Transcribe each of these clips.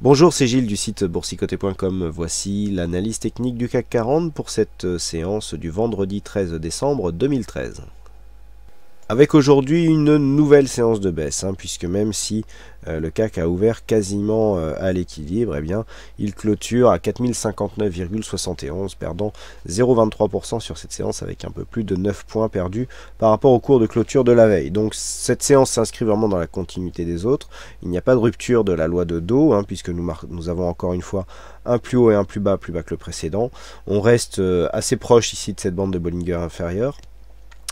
Bonjour, c'est Gilles du site boursicoté.com. Voici l'analyse technique du CAC 40 pour cette séance du vendredi 13 décembre 2013. Avec aujourd'hui une nouvelle séance de baisse, puisque même si le CAC a ouvert quasiment à l'équilibre, eh bien, il clôture à 4059,71, perdant 0,23% sur cette séance avec un peu plus de 9 points perdus par rapport au cours de clôture de la veille. Donc cette séance s'inscrit vraiment dans la continuité des autres. Il n'y a pas de rupture de la loi de Dow, puisque nous avons encore une fois un plus haut et un plus bas que le précédent. On reste assez proche ici de cette bande de Bollinger inférieure.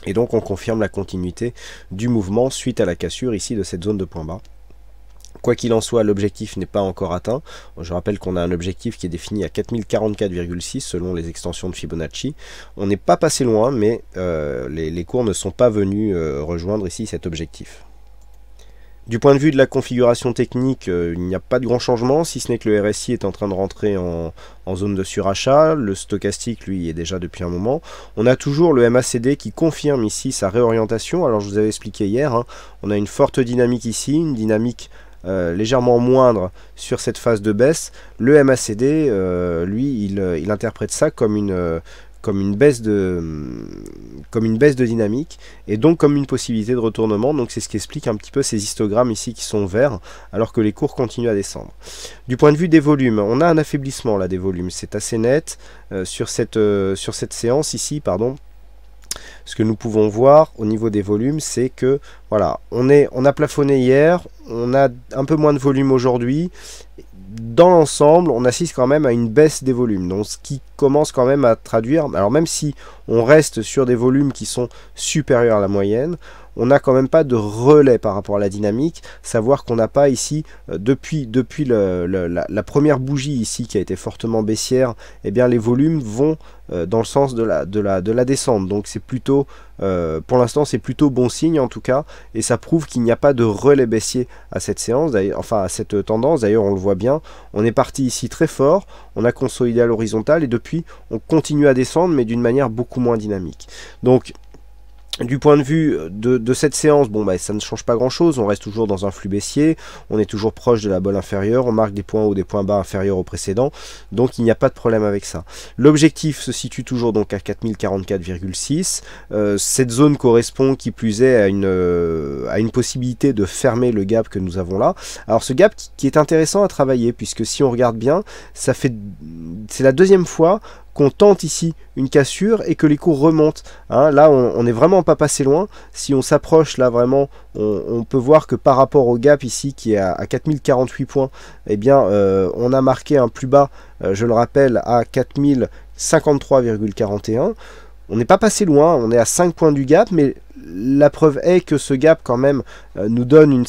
Et donc on confirme la continuité du mouvement suite à la cassure ici de cette zone de point bas. Quoi qu'il en soit, l'objectif n'est pas encore atteint. Je rappelle qu'on a un objectif qui est défini à 4044,6 selon les extensions de Fibonacci. On n'est pas passé loin, mais les cours ne sont pas venus rejoindre ici cet objectif. Du point de vue de la configuration technique, il n'y a pas de grand changement, si ce n'est que le RSI est en train de rentrer en zone de surachat. Le stochastique, lui, est déjà depuis un moment. On a toujours le MACD qui confirme ici sa réorientation. Alors, je vous avais expliqué hier, on a une forte dynamique ici, une dynamique légèrement moindre sur cette phase de baisse. Le MACD, lui, il interprète ça comme une baisse de dynamique et donc comme une possibilité de retournement. Donc c'est ce qui explique un petit peu ces histogrammes ici qui sont verts alors que les cours continuent à descendre. Du point de vue des volumes, on a un affaiblissement là des volumes, c'est assez net sur cette séance ici, pardon. Ce que nous pouvons voir au niveau des volumes, c'est que voilà, on a plafonné hier, on a un peu moins de volume aujourd'hui. Dans l'ensemble, on assiste quand même à une baisse des volumes, donc ce qui commence quand même à traduire, alors même si on reste sur des volumes qui sont supérieurs à la moyenne, on n'a quand même pas de relais par rapport à la dynamique, savoir qu'on n'a pas ici, depuis la première bougie ici qui a été fortement baissière, eh bien les volumes vont dans le sens de la descente, donc c'est plutôt, pour l'instant c'est plutôt bon signe en tout cas, et ça prouve qu'il n'y a pas de relais baissier à cette séance, enfin à cette tendance. D'ailleurs on le voit bien, on est parti ici très fort, on a consolidé à l'horizontale et depuis on continue à descendre mais d'une manière beaucoup moins dynamique. Donc du point de vue de cette séance, bon ça ne change pas grand chose, on reste toujours dans un flux baissier, on est toujours proche de la bolle inférieure, on marque des points hauts, des points bas inférieurs au précédent, donc il n'y a pas de problème avec ça. L'objectif se situe toujours donc à 4044,6, cette zone correspond qui plus est à une possibilité de fermer le gap que nous avons là. Alors ce gap qui est intéressant à travailler, puisque si on regarde bien, c'est la deuxième fois qu'on tente ici une cassure et que les cours remontent. Là, on n'est vraiment pas passé loin. Si on s'approche, là, vraiment, on peut voir que par rapport au gap ici, qui est à 4048 points, eh bien, on a marqué un plus bas, je le rappelle, à 4053,41. On n'est pas passé loin, on est à 5 points du gap, mais la preuve est que ce gap, quand même, nous donne un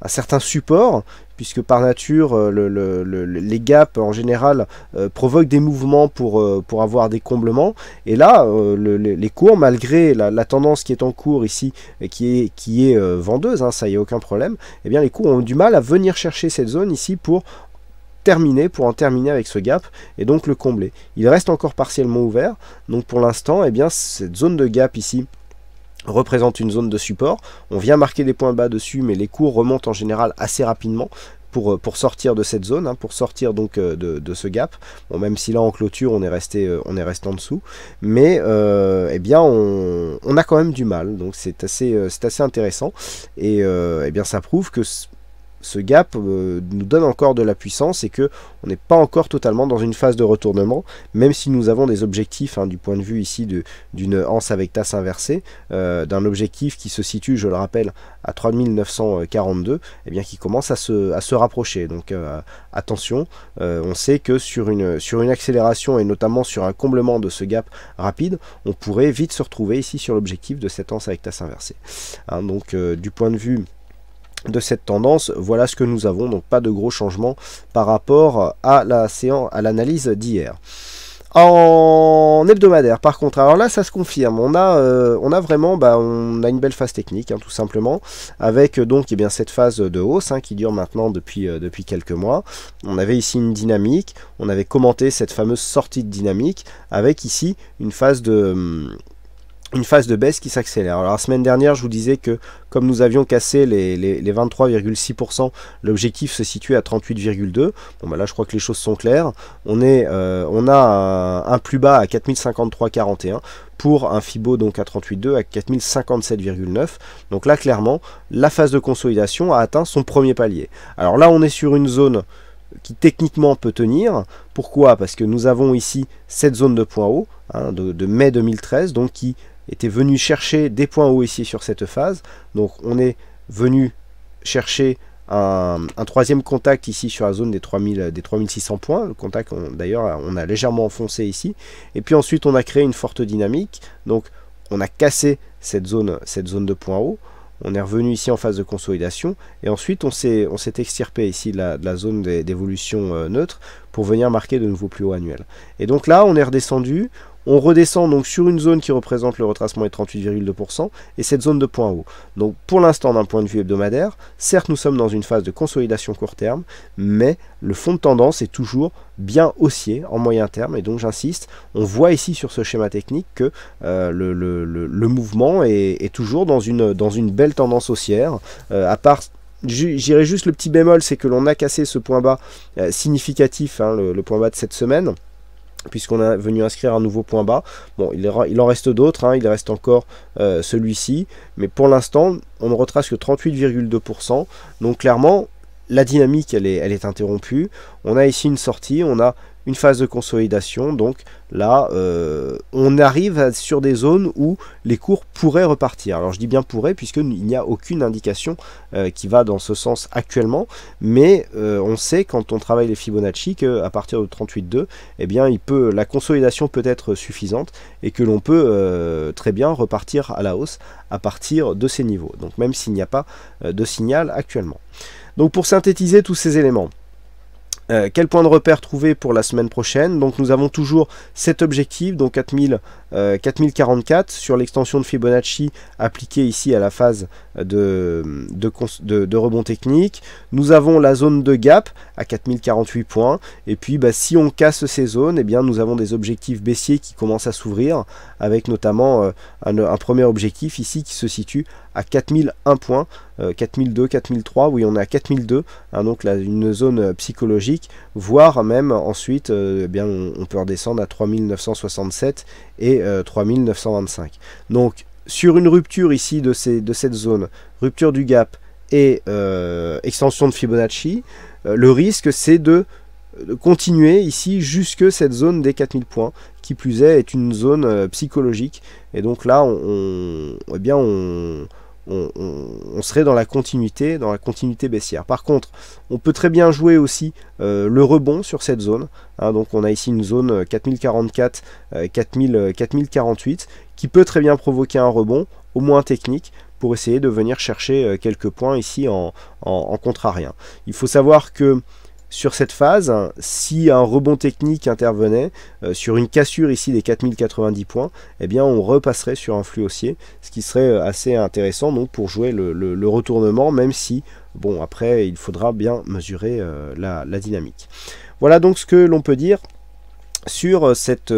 certain support, puisque par nature, les gaps en général provoquent des mouvements pour avoir des comblements. Et là, les cours, malgré la tendance qui est en cours ici, qui est vendeuse, ça y a aucun problème, eh bien les cours ont du mal à venir chercher cette zone ici pour en terminer avec ce gap et donc le combler. Il reste encore partiellement ouvert, donc pour l'instant, eh bien cette zone de gap ici représente une zone de support. On vient marquer des points bas dessus, mais les cours remontent en général assez rapidement pour sortir de cette zone, pour sortir donc de ce gap. Bon, même si là en clôture on est resté en dessous, mais eh bien on a quand même du mal, donc c'est assez intéressant et eh bien ça prouve que ce gap nous donne encore de la puissance et que on n'est pas encore totalement dans une phase de retournement, même si nous avons des objectifs du point de vue ici d'une anse avec tasse inversée, d'un objectif qui se situe, je le rappelle, à 3942, et bien qui commence à se rapprocher. Donc attention, on sait que sur une accélération et notamment sur un comblement de ce gap rapide, on pourrait vite se retrouver ici sur l'objectif de cette anse avec tasse inversée. Donc du point de vue de cette tendance, voilà ce que nous avons, donc pas de gros changements par rapport à l'analyse d'hier. En hebdomadaire, par contre, alors là ça se confirme, on a vraiment on a une belle phase technique, tout simplement, avec donc cette phase de hausse qui dure maintenant depuis quelques mois. On avait ici une dynamique, on avait commenté cette fameuse sortie de dynamique, avec ici une phase de une phase de baisse qui s'accélère. Alors la semaine dernière, je vous disais que comme nous avions cassé les 23,6%, l'objectif se situait à 38,2. Bon bah là, je crois que les choses sont claires. On a un plus bas à 4053,41 pour un Fibo donc à 38,2 à 4057,9. Donc là, clairement, la phase de consolidation a atteint son premier palier. Alors là, on est sur une zone qui techniquement peut tenir. Pourquoi? Parce que nous avons ici cette zone de points hauts hein, de mai 2013, donc qui était venu chercher des points hauts ici sur cette phase. Donc on est venu chercher un troisième contact ici sur la zone des 3600 points. Le contact, d'ailleurs, on a légèrement enfoncé ici. Et puis ensuite, on a créé une forte dynamique. Donc on a cassé cette zone de points hauts. On est revenu ici en phase de consolidation. Et ensuite, on s'est extirpé ici de la zone d'évolution neutre pour venir marquer de nouveaux plus hauts annuels. Et donc là, on est redescendu. On redescend donc sur une zone qui représente le retracement des 38,2% et cette zone de points hauts. Donc pour l'instant, d'un point de vue hebdomadaire, certes nous sommes dans une phase de consolidation court terme, mais le fond de tendance est toujours bien haussier en moyen terme. Et donc j'insiste, on voit ici sur ce schéma technique que le mouvement est toujours dans une belle tendance haussière, à part... J'irai juste le petit bémol, c'est que l'on a cassé ce point bas significatif, hein, le point bas de cette semaine, puisqu'on est venu inscrire un nouveau point bas. Bon, il en reste d'autres, hein, il reste encore celui-ci, mais pour l'instant, on ne retrace que 38,2%, donc clairement, la dynamique, elle est interrompue. On a ici une sortie, on a une phase de consolidation, donc là, on arrive sur des zones où les cours pourraient repartir. Alors je dis bien pourrait, puisqu'il n'y a aucune indication qui va dans ce sens actuellement, mais on sait quand on travaille les Fibonacci qu'à partir de 38,2, eh bien, la consolidation peut être suffisante et que l'on peut très bien repartir à la hausse à partir de ces niveaux, donc même s'il n'y a pas de signal actuellement. Donc pour synthétiser tous ces éléments, quel point de repère trouver pour la semaine prochaine? Donc nous avons toujours cet objectif, donc 4044 sur l'extension de Fibonacci appliquée ici à la phase de rebond technique. Nous avons la zone de gap à 4048 points. Et puis si on casse ces zones, eh bien, nous avons des objectifs baissiers qui commencent à s'ouvrir, avec notamment un premier objectif ici qui se situe à 4001 points, 4002, 4003, oui on est à 4002, hein, donc là une zone psychologique, voire même ensuite eh bien, on peut redescendre à 3967 et 3925. Donc sur une rupture ici de cette zone, rupture du gap et extension de Fibonacci, le risque c'est de continuer ici jusque cette zone des 4000 points, qui plus est une zone psychologique, et donc là on serait dans la continuité baissière. Par contre, on peut très bien jouer aussi le rebond sur cette zone, hein, donc on a ici une zone 4044, 4048, qui peut très bien provoquer un rebond, au moins technique, pour essayer de venir chercher quelques points ici en contrarien. Il faut savoir que sur cette phase, si un rebond technique intervenait sur une cassure ici des 4090 points, eh bien on repasserait sur un flux haussier, ce qui serait assez intéressant donc pour jouer le retournement, même si, bon, après il faudra bien mesurer la dynamique. Voilà donc ce que l'on peut dire sur cette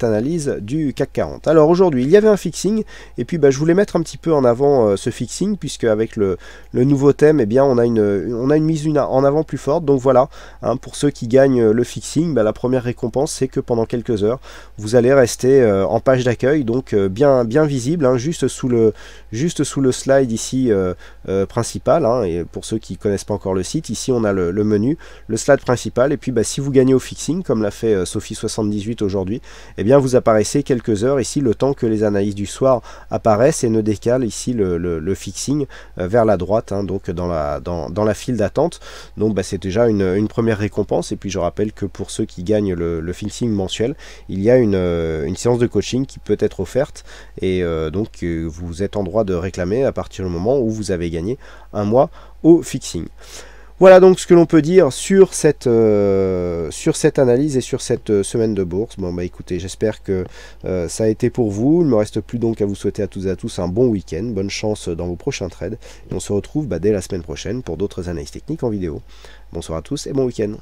analyse du CAC 40. Alors aujourd'hui, il y avait un fixing, et puis je voulais mettre un petit peu en avant ce fixing, puisque avec le nouveau thème, eh bien, on a une mise en avant plus forte. Donc voilà, hein, pour ceux qui gagnent le fixing, la première récompense, c'est que pendant quelques heures, vous allez rester en page d'accueil, donc bien visible, hein, juste sous le slide ici principal, hein, et pour ceux qui ne connaissent pas encore le site, ici on a le menu, le slide principal, et puis si vous gagnez au fixing, comme l'a fait Sophie78 aujourd'hui, eh bien vous apparaissez quelques heures ici, le temps que les analyses du soir apparaissent et ne décalent ici le fixing vers la droite, hein, donc dans la file d'attente. Donc c'est déjà une première récompense. Et puis je rappelle que pour ceux qui gagnent le fixing mensuel, il y a une séance de coaching qui peut être offerte, et donc vous êtes en droit de réclamer à partir du moment où vous avez gagné un mois au fixing. Voilà donc ce que l'on peut dire sur cette analyse et sur cette semaine de bourse. Bon écoutez, j'espère que ça a été pour vous. Il ne me reste plus donc à vous souhaiter à toutes et à tous un bon week-end, bonne chance dans vos prochains trades. Et on se retrouve dès la semaine prochaine pour d'autres analyses techniques en vidéo. Bonsoir à tous et bon week-end.